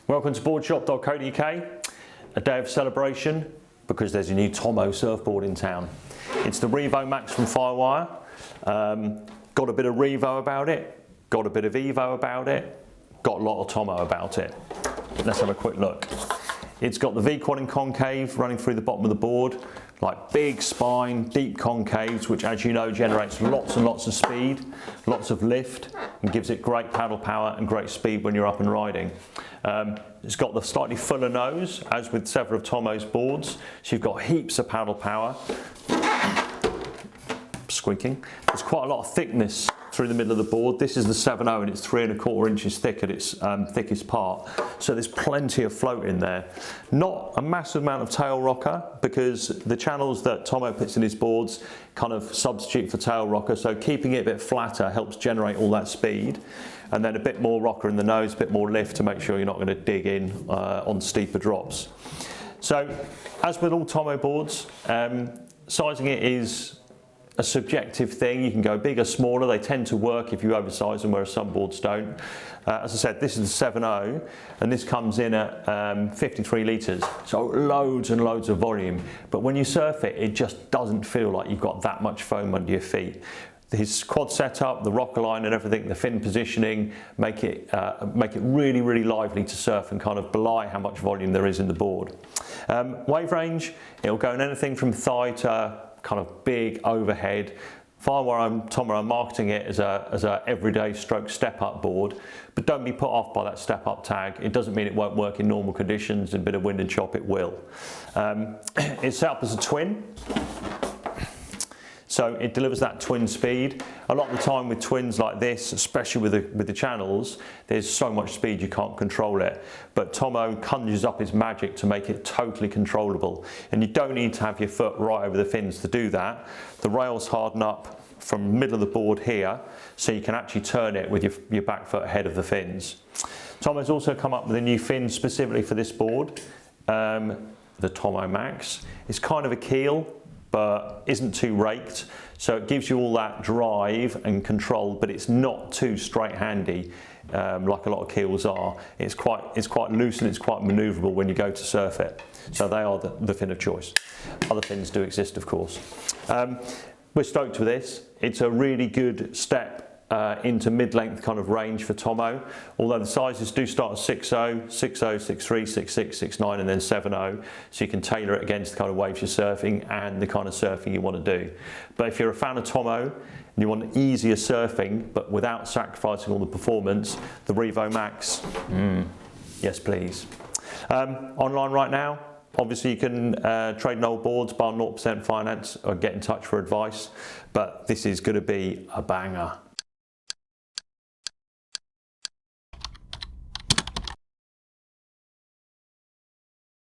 Welcome to boardshop.co.uk, a day of celebration because there's a new Tomo surfboard in town. It's the Revo Max from Firewire. Got a bit of Revo about it, got a bit of Evo about it, got a lot of Tomo about it. Let's have a quick look. It's got the Vee Quad Concave running through the bottom of the board, like big spine, deep concaves, which as you know generates lots and lots of speed, lots of lift, and gives it great paddle power and great speed when you're up and riding. It's got the slightly fuller nose, as with several of Tomo's boards, so you've got heaps of paddle power. Squeaking. There's quite a lot of thickness through the middle of the board. This is the 7.0 and it's 3¼ inches thick at its thickest part. So there's plenty of float in there. Not a massive amount of tail rocker because the channels that Tomo puts in his boards kind of substitute for tail rocker. So keeping it a bit flatter helps generate all that speed. And then a bit more rocker in the nose, a bit more lift to make sure you're not going to dig in on steeper drops. So as with all Tomo boards, sizing it is a subjective thing. You can go bigger, smaller. They tend to work if you oversize them, whereas some boards don't. As I said, this is the 7.0 and this comes in at 53 litres, so loads and loads of volume. But when you surf it, it just doesn't feel like you've got that much foam under your feet. His quad setup, the rocker line and everything, the fin positioning, make it really, really lively to surf and kind of belie how much volume there is in the board. Wave range, it'll go in anything from thigh to kind of big overhead. Firewire and Tomo are marketing it as a everyday stroke step-up board, but don't be put off by that step-up tag. It doesn't mean it won't work in normal conditions. In a bit of wind and chop, it will. It's set up as a twin. So it delivers that twin speed. A lot of the time with twins like this, especially with the channels, there's so much speed you can't control it. But Tomo conjures up his magic to make it totally controllable. And you don't need to have your foot right over the fins to do that. The rails harden up from the middle of the board here, so you can actually turn it with your back foot ahead of the fins. Tomo's also come up with a new fin specifically for this board, the Tomo Max. It's kind of a keel, but isn't too raked, so it gives you all that drive and control, but it's not too straight-handy like a lot of keels are. It's quite loose and it's quite manoeuvrable when you go to surf it. So they are the fin of choice. Other fins do exist, of course. We're stoked with this. It's a really good step into mid-length kind of range for Tomo, although the sizes do start at 6.0, 6.0, 6.3, 6.6, 6.9 and then 7.0, so you can tailor it against the kind of waves you're surfing and the kind of surfing you want to do. But if you're a fan of Tomo and you want easier surfing but without sacrificing all the performance, the Revo Max, yes please. Online right now, obviously you can trade in old boards, buy on 0% finance or get in touch for advice, but this is going to be a banger.